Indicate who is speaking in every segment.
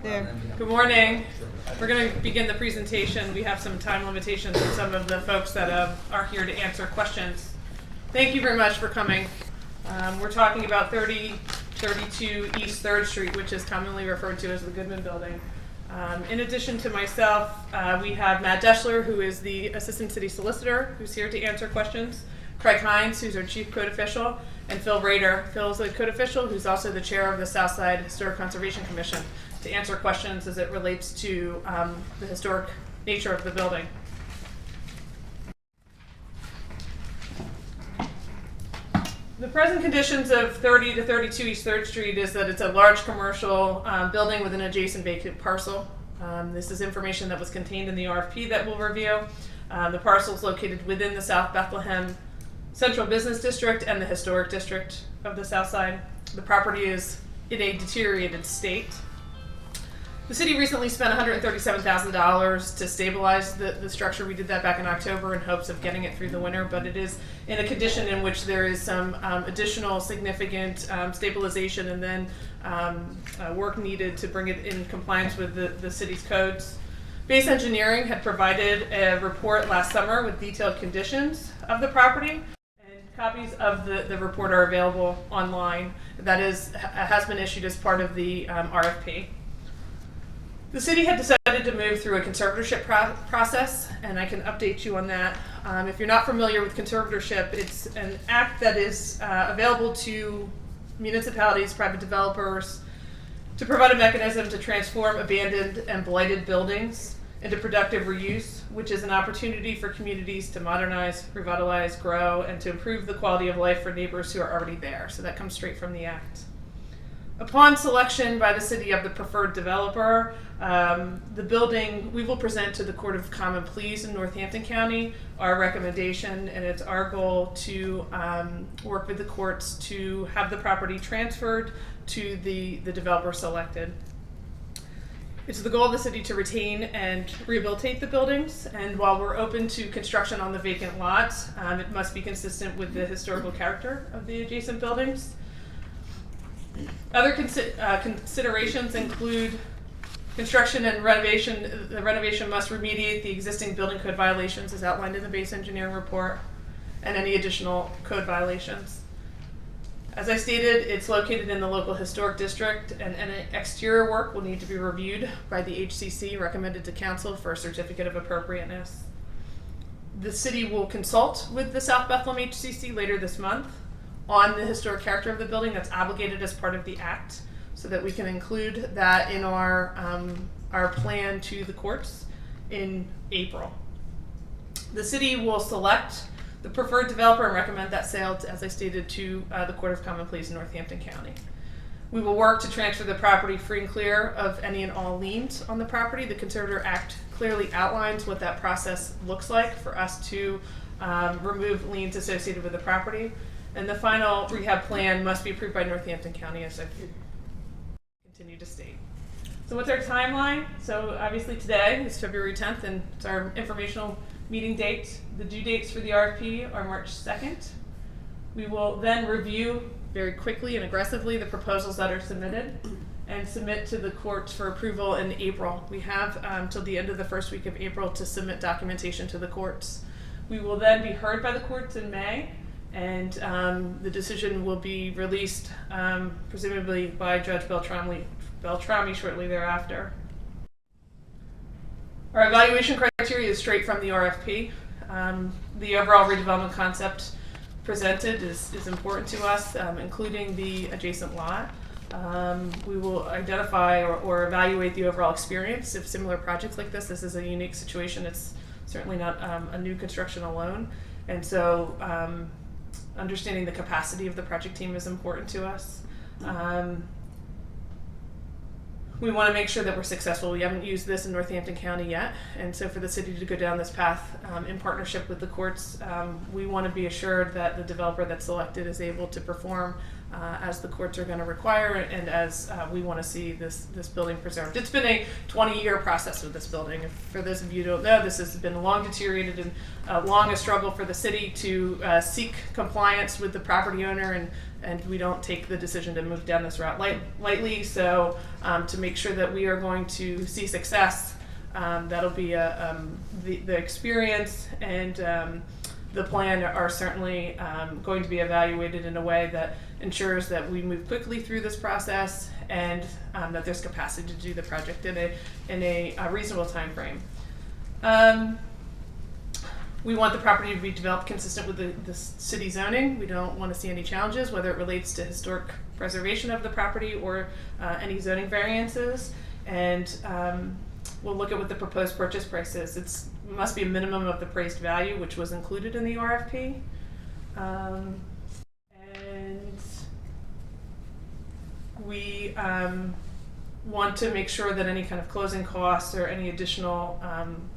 Speaker 1: There.
Speaker 2: Good morning. We're going to begin the presentation. We have some time limitations for some of the folks that are here to answer questions. Thank you very much for coming. We're talking about 3032 East 3rd Street, which is commonly referred to as the Goodman Building. In addition to myself, we have Matt Deschler, who is the Assistant City Solicitor, who's here to answer questions. Craig Hines, who's our Chief Code Official, and Phil Rader. Phil's the Code Official, who's also the Chair of the Southside Historic Conservation Commission, to answer questions as it relates to the historic nature of the building. The present conditions of 30 to 32 East 3rd Street is that it's a large commercial building with an adjacent vacant parcel. This is information that was contained in the RFP that we'll review. The parcel is located within the South Bethlehem Central Business District and the Historic District of the South Side. The property is in a deteriorated state. The city recently spent $137,000 to stabilize the structure. We did that back in October in hopes of getting it through the winter, but it is in a condition in which there is some additional significant stabilization and then work needed to bring it in compliance with the city's codes. Base Engineering had provided a report last summer with detailed conditions of the property, and copies of the report are available online. That has been issued as part of the RFP. The city had decided to move through a conservatorship process, and I can update you on that. If you're not familiar with conservatorship, it's an act that is available to municipalities, private developers, to provide a mechanism to transform abandoned and blighted buildings into productive reuse, which is an opportunity for communities to modernize, revitalize, grow, and to improve the quality of life for neighbors who are already there. So that comes straight from the act. Upon selection by the city of the preferred developer, the building, we will present to the Court of Common Pleas in Northampton County our recommendation, and it's our goal to work with the courts to have the property transferred to the developer selected. It's the goal of the city to retain and rehabilitate the buildings, and while we're open to construction on the vacant lots, it must be consistent with the historical character of the adjacent buildings. Other considerations include construction and renovation. The renovation must remediate the existing building code violations as outlined in the base engineering report and any additional code violations. As I stated, it's located in the local historic district, and any exterior work will need to be reviewed by the HCC, recommended to council for a certificate of appropriateness. The city will consult with the South Bethlehem HCC later this month on the historic character of the building. That's obligated as part of the act, so that we can include that in our plan to the courts in April. The city will select the preferred developer and recommend that sale, as I stated, to the Court of Common Pleas in Northampton County. We will work to transfer the property free and clear of any and all liens on the property. The Conservator Act clearly outlines what that process looks like for us to remove liens associated with the property. And the final rehab plan must be approved by Northampton County, as I continue to state. So what's our timeline? So obviously today is February 10th, and it's our informational meeting date. The due dates for the RFP are March 2nd. We will then review very quickly and aggressively the proposals that are submitted and submit to the courts for approval in April. We have till the end of the first week of April to submit documentation to the courts. We will then be heard by the courts in May, and the decision will be released presumably by Judge Beltrami shortly thereafter. Our evaluation criteria is straight from the RFP. The overall redevelopment concept presented is important to us, including the adjacent lot. We will identify or evaluate the overall experience of similar projects like this. This is a unique situation. It's certainly not a new construction alone. And so understanding the capacity of the project team is important to us. We want to make sure that we're successful. We haven't used this in Northampton County yet, and so for the city to go down this path in partnership with the courts, we want to be assured that the developer that's selected is able to perform as the courts are going to require, and as we want to see this building preserved. It's been a 20-year process with this building. For those of you who don't know, this has been long deteriorated and long a struggle for the city to seek compliance with the property owner, and we don't take the decision to move down this route lightly. So to make sure that we are going to see success, that'll be the experience and the plan are certainly going to be evaluated in a way that ensures that we move quickly through this process and that there's capacity to do the project in a reasonable time frame. We want the property to be developed consistent with the city zoning. We don't want to see any challenges, whether it relates to historic preservation of the property or any zoning variances. And we'll look at what the proposed purchase price is. It must be a minimum of the appraised value, which was included in the RFP. And we want to make sure that any kind of closing costs or any additional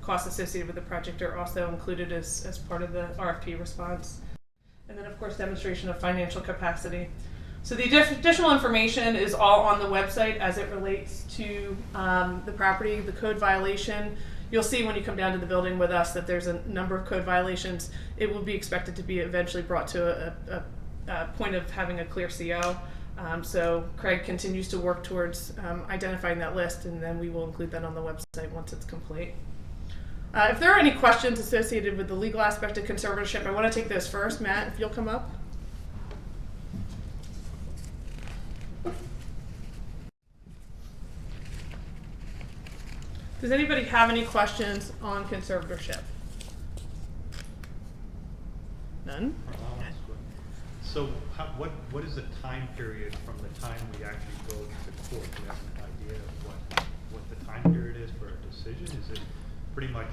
Speaker 2: costs associated with the project are also included as part of the RFP response. And then, of course, demonstration of financial capacity. So the additional information is all on the website as it relates to the property, the code violation. You'll see when you come down to the building with us that there's a number of code violations. It will be expected to be eventually brought to a point of having a clear CO. So Craig continues to work towards identifying that list, and then we will include that on the website once it's complete. If there are any questions associated with the legal aspect of conservatorship, I want to take those first. Matt, if you'll come up. Does anybody have any questions on conservatorship? None?
Speaker 1: So what is the time period from the time we actually go to court? Do you have an idea of what the time period is for a decision? Is it pretty much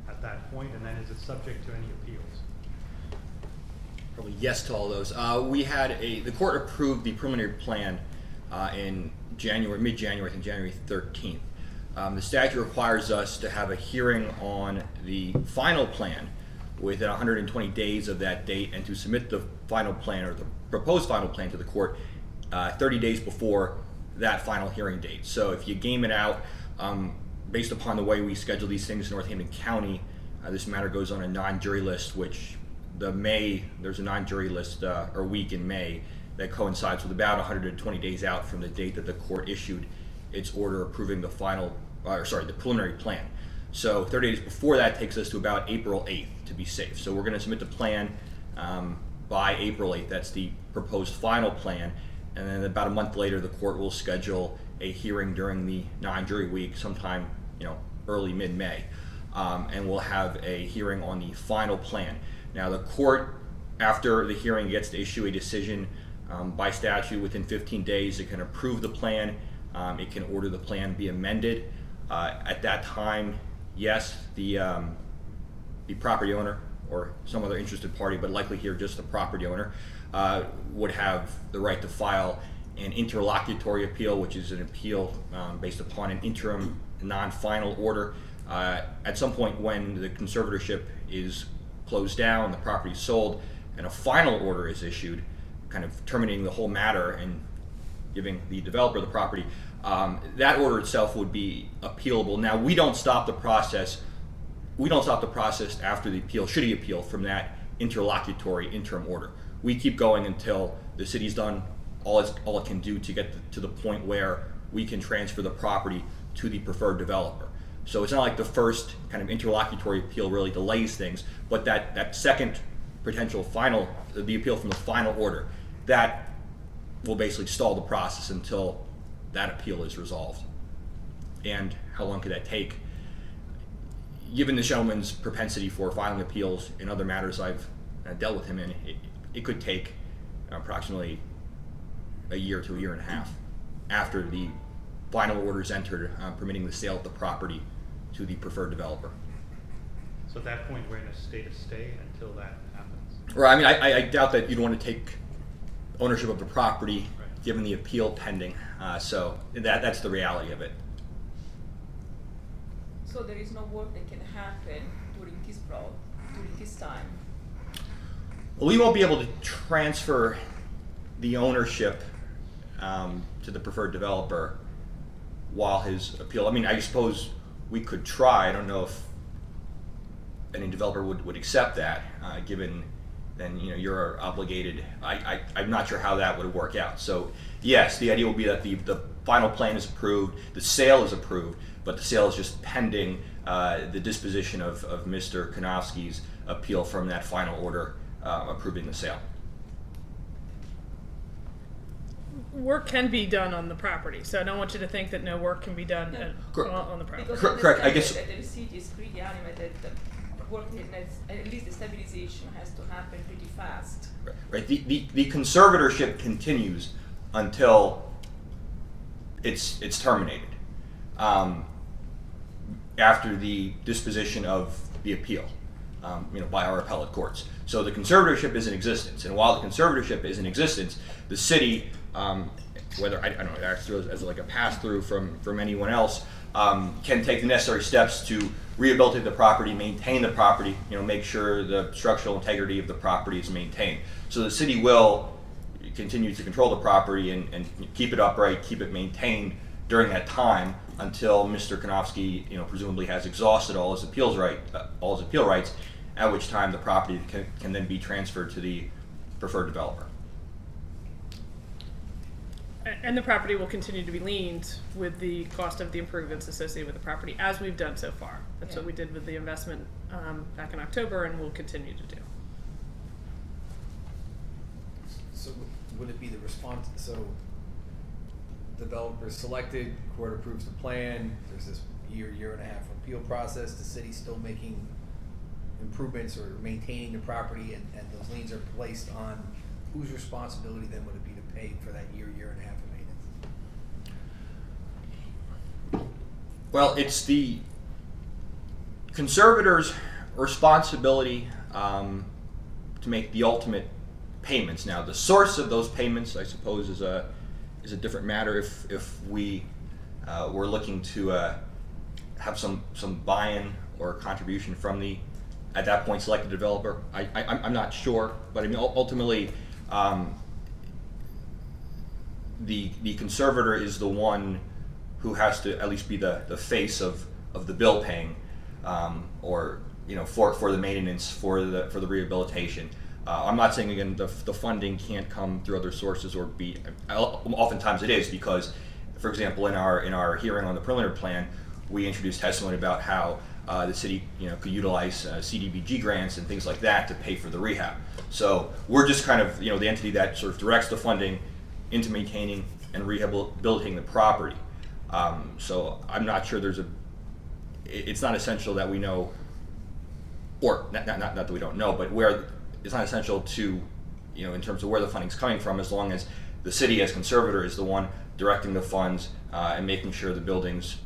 Speaker 1: at that point, and then is it subject to any appeals?
Speaker 3: Probably yes to all those. The court approved the preliminary plan in mid-January, I think January 13th. The statute requires us to have a hearing on the final plan within 120 days of that date, and to submit the final plan or the proposed final plan to the court 30 days before that final hearing date. So if you game it out, based upon the way we schedule these things in Northampton County, this matter goes on a non-jury list, which there's a non-jury list or week in May that coincides with about 120 days out from the date that the court issued its order approving the preliminary plan. So 30 days before that takes us to about April 8th to be safe. So we're going to submit the plan by April 8th. That's the proposed final plan. And then about a month later, the court will schedule a hearing during the non-jury week, sometime early mid-May. And we'll have a hearing on the final plan. Now the court, after the hearing, gets to issue a decision by statute within 15 days. It can approve the plan. It can order the plan be amended. At that time, yes, the property owner or some other interested party, but likely here just the property owner, would have the right to file an interlocutory appeal, which is an appeal based upon an interim non-final order. At some point when the conservatorship is closed down, the property is sold, and a final order is issued, kind of terminating the whole matter and giving the developer the property, that order itself would be appealable. Now, we don't stop the process. We don't stop the process after the appeal, should he appeal from that interlocutory interim order. We keep going until the city's done all it can do to get to the point where we can transfer the property to the preferred developer. So it's not like the first kind of interlocutory appeal really delays things, but that second potential the appeal from the final order, that will basically stall the process until that appeal is resolved. And how long could that take? Given this gentleman's propensity for filing appeals in other matters I've dealt with him in, it could take approximately a year to a year and a half after the final order is entered, permitting the sale of the property to the preferred developer.
Speaker 1: So at that point, we're in a state of stay until that happens?
Speaker 3: Right. I mean, I doubt that you'd want to take ownership of the property,
Speaker 1: right,
Speaker 3: given the appeal pending. So that's the reality of it.
Speaker 4: So there is no work that can happen during this time?
Speaker 3: Well, we won't be able to transfer the ownership to the preferred developer while his appeal. I mean, I suppose we could try. I don't know if any developer would accept that, given then you're obligated. I'm not sure how that would work out. So yes, the idea will be that the final plan is approved, the sale is approved, but the sale is just pending the disposition of Mr. Konofsky's appeal from that final order approving the sale.
Speaker 2: Work can be done on the property, so I don't want you to think that no work can be done on the property.
Speaker 4: Because
Speaker 3: Correct. I guess
Speaker 4: that the city is pretty adamant that the work, at least the stabilization has to happen pretty fast.
Speaker 3: right. The conservatorship continues until it's terminated after the disposition of the appeal, by our appellate courts. So the conservatorship is in existence, and while the conservatorship is in existence, the city, whether I don't know, it acts as like a pass through from anyone else, can take the necessary steps to rehabilitate the property, maintain the property, make sure the structural integrity of the property is maintained. So the city will continue to control the property and keep it upright, keep it maintained during that time until Mr. Konofsky, presumably has exhausted all his appeal rights, at which time the property can then be transferred to the preferred developer.
Speaker 2: And the property will continue to be liened with the cost of the improvements associated with the property, as we've done so far. That's what we did with the investment back in October, and we'll continue to do.
Speaker 5: So would it be the response, so developer is selected, court approves the plan, there's this year and a half appeal process, the city's still making improvements or maintaining the property, and those liens are placed on, whose responsibility then would it be to pay for that year and a half of maintenance?
Speaker 3: Well, it's the conservator's responsibility to make the ultimate payments. Now, the source of those payments, I suppose, is a different matter. If we were looking to have some buy-in or contribution from the, at that point, selected developer, I'm not sure. But I mean, ultimately, the conservator is the one who has to at least be the face of the bill paying, or for the maintenance, for the rehabilitation. I'm not saying again the funding can't come through other sources or be. Oftentimes it is, because, for example, in our hearing on the preliminary plan, we introduced testimony about how the city could utilize CDBG grants and things like that to pay for the rehab. So we're just kind of the entity that sort of directs the funding into maintaining and rehabilitating the property. So I'm not sure it's not essential that we know, or not that we don't know, but where it's not essential to, in terms of where the funding's coming from, as long as the city as conservator is the one directing the funds and making sure the building's,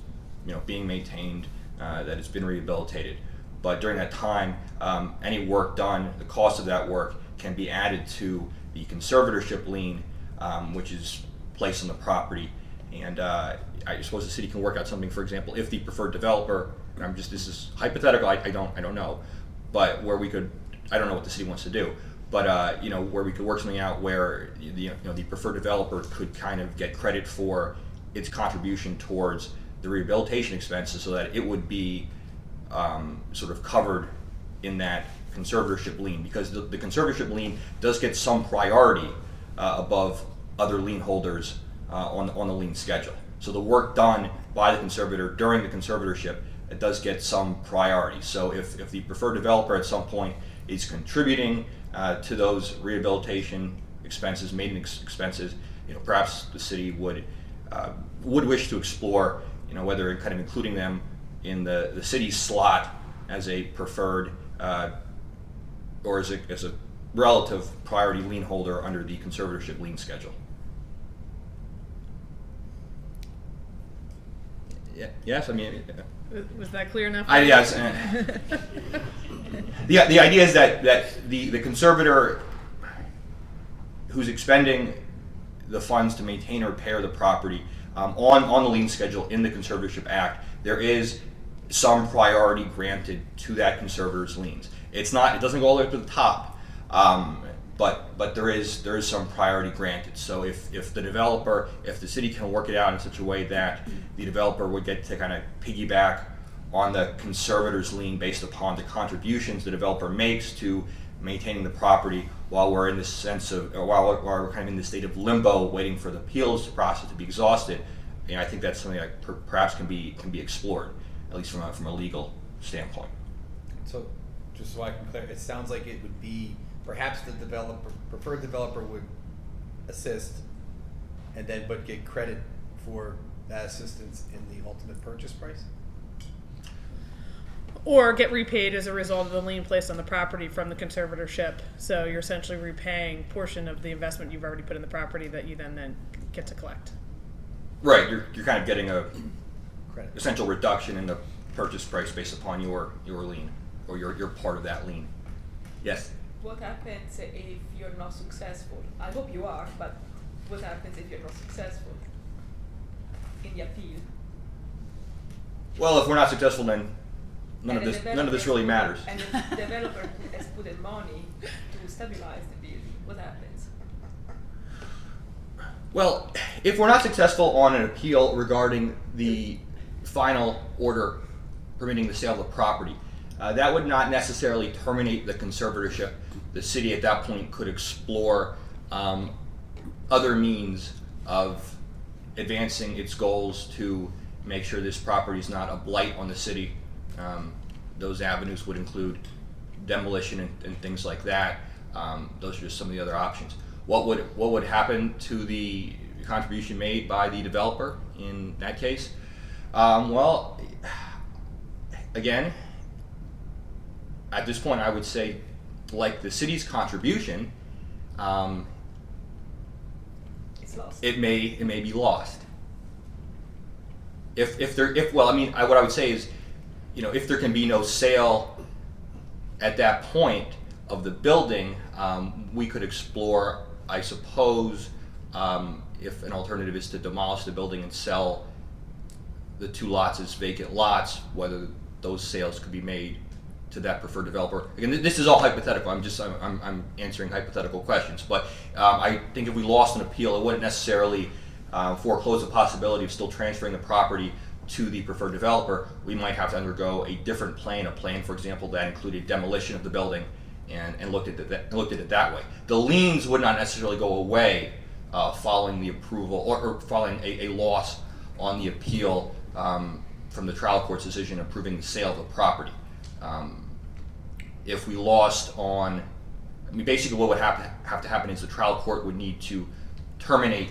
Speaker 3: being maintained, that it's been rehabilitated. But during that time, any work done, the cost of that work can be added to the conservatorship lien, which is placed on the property. And I suppose the city can work out something. For example, if the preferred developer, and this is hypothetical, I don't know, but where we could, I don't know what the city wants to do, but where we could work something out where the preferred developer could kind of get credit for its contribution towards the rehabilitation expenses, so that it would be sort of covered in that conservatorship lien, because the conservatorship lien does get some priority above other lien holders on the lien schedule. So the work done by the conservator during the conservatorship, it does get some priority. So if the preferred developer at some point is contributing to those rehabilitation expenses, maintenance expenses, perhaps the city would wish to explore, whether kind of including them in the city's slot as a preferred or as a relative priority lien holder under the conservatorship lien schedule. Yeah. Yes, I mean.
Speaker 2: Was that clear enough?
Speaker 3: Yes. The idea is that the conservator who's expending the funds to maintain or repair the property on the lien schedule in the Conservatorship Act, there is some priority granted to that conservator's liens. It doesn't go all the way up to the top, but there is some priority granted. So if the city can work it out in such a way that the developer would get to kind of piggyback on the conservator's lien based upon the contributions the developer makes to maintaining the property while we're in this sense of, or while we're kind of in this state of limbo waiting for the appeals process to be exhausted, I think that's something that perhaps can be explored, at least from a legal standpoint.
Speaker 5: So, just so I can clarify, it sounds like it would be perhaps the preferred developer would assist, and then but get credit for that assistance in the ultimate purchase price.
Speaker 2: Or get repaid as a result of the lien placed on the property from the conservatorship. So you're essentially repaying portion of the investment you've already put in the property that you then get to collect.
Speaker 3: Right, you're kind of getting a
Speaker 5: Credit.
Speaker 3: essential reduction in the purchase price based upon your lien, or your part of that lien. Yes?
Speaker 4: What happens if you're not successful? I hope you are, but what happens if you're not successful in the appeal?
Speaker 3: Well, if we're not successful, then none
Speaker 4: And
Speaker 3: of
Speaker 4: the
Speaker 3: this
Speaker 4: developer
Speaker 3: really
Speaker 4: has
Speaker 3: matters.
Speaker 4: put- And the developer has put in money to stabilize the building. What happens?
Speaker 3: Well, if we're not successful on an appeal regarding the final order permitting the sale of the property, that would not necessarily terminate the conservatorship. The city at that point could explore other means of advancing its goals to make sure this property is not a blight on the city. Those avenues would include demolition and things like that. Those are just some of the other options. What would happen to the contribution made by the developer in that case? Well, again, at this point, I would say, like the city's contribution,
Speaker 4: It's lost.
Speaker 3: it may be lost. What I would say is, if there can be no sale at that point of the building, we could explore, I suppose, if an alternative is to demolish the building and sell the 2 lots as vacant lots, whether those sales could be made to that preferred developer. Again, this is all hypothetical. I'm answering hypothetical questions. But I think if we lost an appeal, it wouldn't necessarily foreclose the possibility of still transferring the property to the preferred developer. We might have to undergo a different plan, for example, that included demolition of the building and looked at it that way. The liens would not necessarily go away following the approval or following a loss on the appeal from the trial court's decision approving the sale of the property. If we lost on, basically what would have to happen is the trial court would need to terminate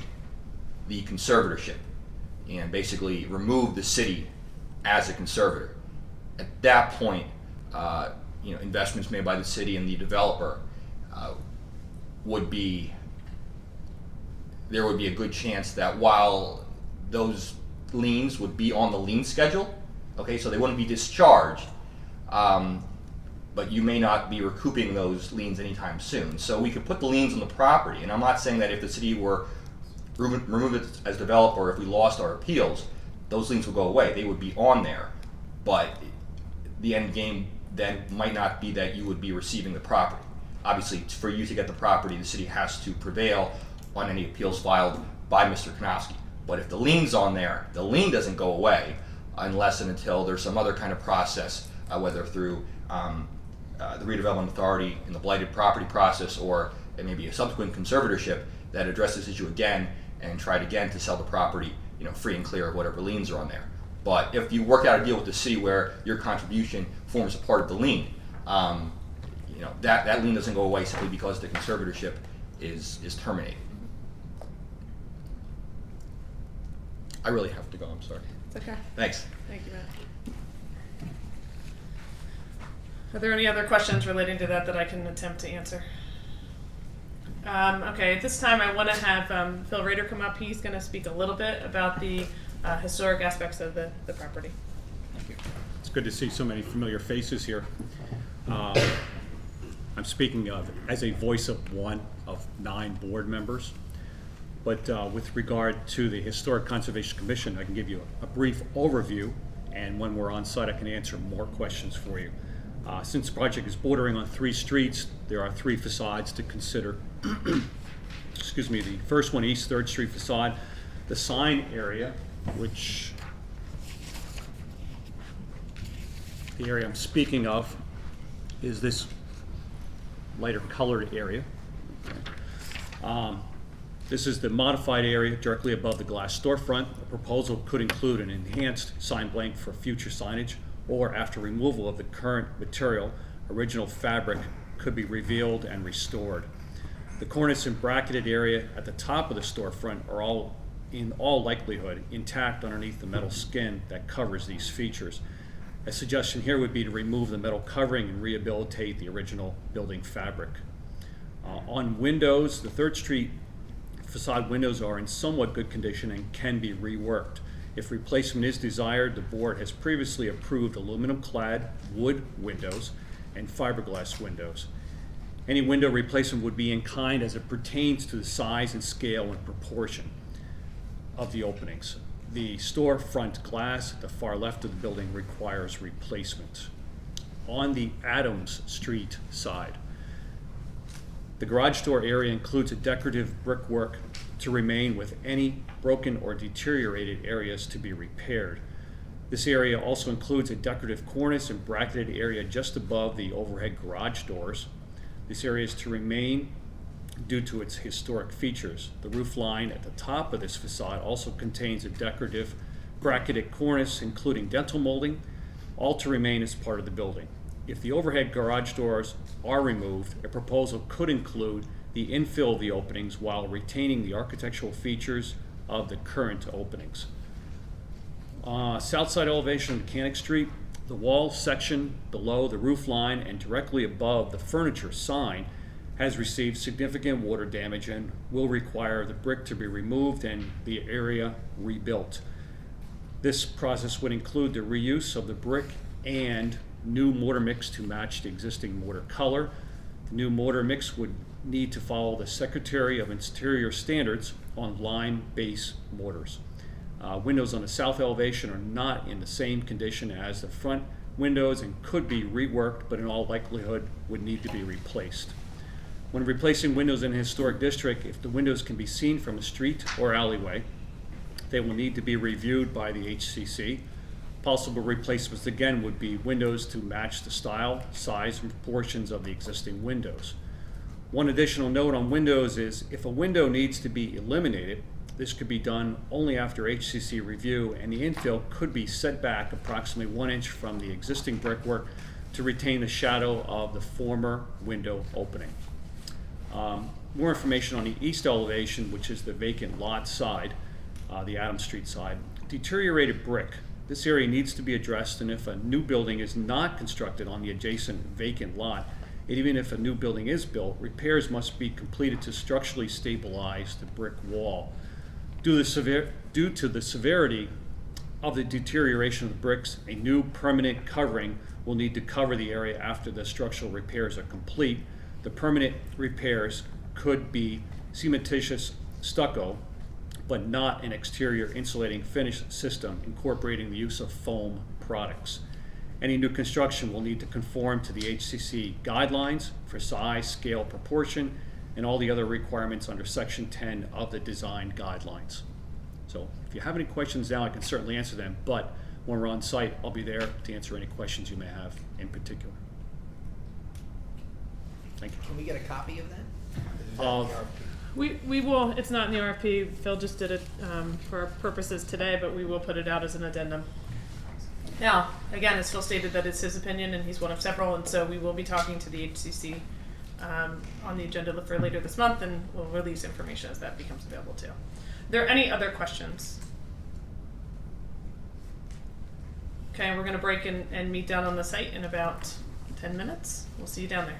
Speaker 3: the conservatorship and basically remove the city as a conservator. At that point, investments made by the city and the developer there would be a good chance that while those liens would be on the lien schedule, okay, so they wouldn't be discharged, but you may not be recouping those liens anytime soon. So we could put the liens on the property, and I'm not saying that if the city were removed it as developer, if we lost our appeals, those liens would go away. They would be on there, but the end game then might not be that you would be receiving the property. Obviously, for you to get the property, the city has to prevail on any appeals filed by Mr. Konofsky. But if the lien's on there, the lien doesn't go away unless and until there's some other kind of process, whether through the redevelopment authority in the blighted property process, or it may be a subsequent conservatorship that addresses this issue again and tried again to sell the property, free and clear of whatever liens are on there. But if you work out a deal with the city where your contribution forms a part of the lien, that lien doesn't go away simply because the conservatorship is terminated. I really have to go, I'm sorry.
Speaker 2: It's okay.
Speaker 3: Thanks.
Speaker 2: Thank you, Matt. Are there any other questions relating to that I can attempt to answer? Okay, at this time I want to have Phil Rader come up. He's going to speak a little bit about the historic aspects of the property.
Speaker 6: Thank you. It's good to see so many familiar faces here. I'm speaking as a voice of one of 9 board members. But with regard to the Historic Conservation Commission, I can give you a brief overview, and when we're on site I can answer more questions for you. Since the project is bordering on 3 streets, there are 3 facades to consider. Excuse me, the first one, East 3rd Street facade, the sign area, which the area I'm speaking of is this lighter colored area. This is the modified area directly above the glass storefront. The proposal could include an enhanced sign blank for future signage, or after removal of the current material, original fabric could be revealed and restored. The cornice and bracketed area at the top of the storefront are all, in all likelihood, intact underneath the metal skin that covers these features. A suggestion here would be to remove the metal covering and rehabilitate the original building fabric. On windows, the 3rd Street facade windows are in somewhat good condition and can be reworked. If replacement is desired, the board has previously approved aluminum-clad wood windows and fiberglass windows. Any window replacement would be in kind as it pertains to the size and scale and proportion of the openings. The storefront glass at the far left of the building requires replacement. On the Adams Street side, the garage door area includes a decorative brickwork to remain, with any broken or deteriorated areas to be repaired. This area also includes a decorative cornice and bracketed area just above the overhead garage doors. This area is to remain due to its historic features. The roof line at the top of this facade also contains a decorative bracketed cornice, including dental molding, all to remain as part of the building. If the overhead garage doors are removed, a proposal could include the infill of the openings while retaining the architectural features of the current openings. South side elevation of Mechanic Street, the wall section below the roof line and directly above the furniture sign has received significant water damage and will require the brick to be removed and the area rebuilt. This process would include the reuse of the brick and new mortar mix to match the existing mortar color. The new mortar mix would need to follow the Secretary of Interior standards on lime base mortars. Windows on the south elevation are not in the same condition as the front windows and could be reworked, but in all likelihood would need to be replaced. When replacing windows in a historic district, if the windows can be seen from a street or alleyway, they will need to be reviewed by the HCC. Possible replacements again would be windows to match the style, size, and proportions of the existing windows. One additional note on windows is if a window needs to be eliminated, this could be done only after HCC review, and the infill could be set back approximately 1 inch from the existing brickwork to retain the shadow of the former window opening. More information on the east elevation, which is the vacant lot side, the Adams Street side. Deteriorated brick. This area needs to be addressed, and if a new building is not constructed on the adjacent vacant lot, and even if a new building is built, repairs must be completed to structurally stabilize the brick wall. Due to the severity of the deterioration of the bricks, a new permanent covering will need to cover the area after the structural repairs are complete. The permanent repairs could be cementitious stucco, but not an exterior insulating finish system incorporating the use of foam products. Any new construction will need to conform to the HCC guidelines for size, scale, proportion, and all the other requirements under Section 10 of the design guidelines. So if you have any questions now, I can certainly answer them, but when we're on site, I'll be there to answer any questions you may have in particular. Thank you.
Speaker 5: Can we get a copy of that? Is that
Speaker 6: Of-
Speaker 5: the RFP?
Speaker 2: We will, it's not in the RFP, Phil just did it for our purposes today, but we will put it out as an addendum. Now, again, as Phil stated, that it's his opinion and he's one of several, and so we will be talking to the HCC on the agenda for later this month, and we'll release information as that becomes available too. Are there any other questions? Okay, we're gonna break and meet down on the site in about 10 minutes. We'll see you down there.